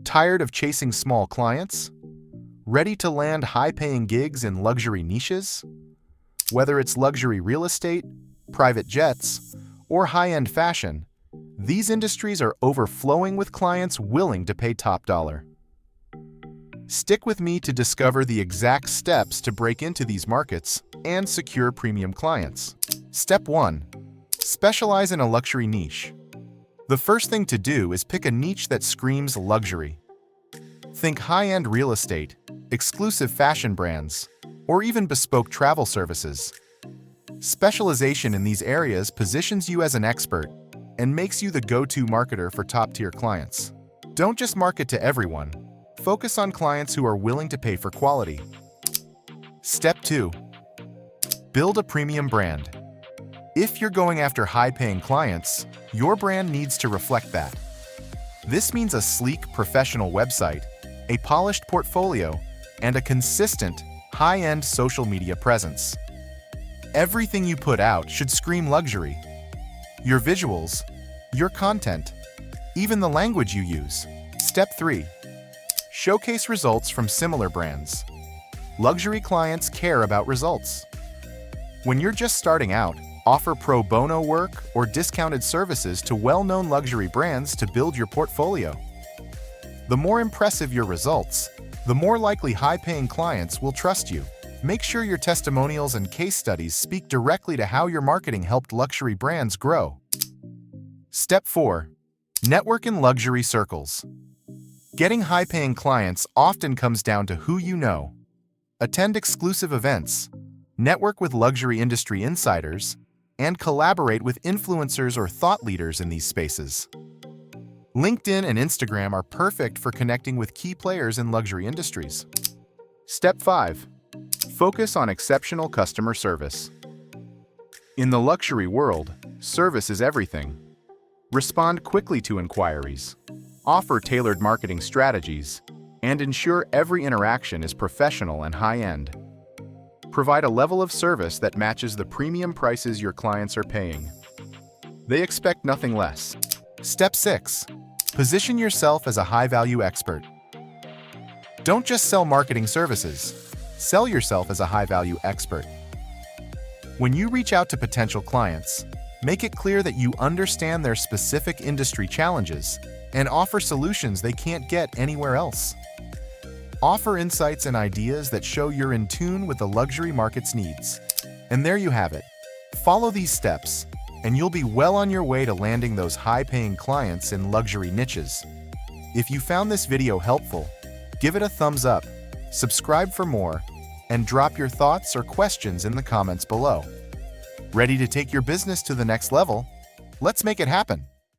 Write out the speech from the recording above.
Tired of chasing small clients? Ready to land high-paying gigs in luxury niches? Whether it's luxury real estate, private jets, or high-end fashion, these industries are overflowing with clients willing to pay top dollar. Stick with me to discover the exact steps to break into these markets and secure premium clients. Step 1. Specialize in a luxury niche. The first thing to do is pick a niche that screams luxury. Think high-end real estate, exclusive fashion brands, or even bespoke travel services. Specialization in these areas positions you as an expert and makes you the go-to marketer for top-tier clients. Don't just market to everyone. Focus on clients who are willing to pay for quality. Step 2. Build a premium brand. If you're going after high-paying clients, your brand needs to reflect that. This means a sleek, professional website, a polished portfolio, and a consistent, high-end social media presence. Everything you put out should scream luxury. Your visuals, your content, even the language you use. Step 3. Showcase results from similar brands. Luxury clients care about results. When you're just starting out, offer pro bono work or discounted services to well-known luxury brands to build your portfolio. The more impressive your results, the more likely high-paying clients will trust you. Make sure your testimonials and case studies speak directly to how your marketing helped luxury brands grow. Step 4. Network in luxury circles. Getting high-paying clients often comes down to who you know. Attend exclusive events, network with luxury industry insiders, and collaborate with influencers or thought leaders in these spaces. LinkedIn and Instagram are perfect for connecting with key players in luxury industries. Step 5. Focus on exceptional customer service. In the luxury world, service is everything. Respond quickly to inquiries, offer tailored marketing strategies, and ensure every interaction is professional and high-end. Provide a level of service that matches the premium prices your clients are paying. They expect nothing less. Step 6. Position yourself as a high-value expert. Don't just sell marketing services. Sell yourself as a high-value expert. When you reach out to potential clients, make it clear that you understand their specific industry challenges and offer solutions they can't get anywhere else. Offer insights and ideas that show you're in tune with the luxury market's needs. And there you have it. Follow these steps, and you'll be well on your way to landing those high-paying clients in luxury niches. If you found this video helpful, give it a thumbs up, subscribe for more, and drop your thoughts or questions in the comments below. Ready to take your business to the next level? Let's make it happen!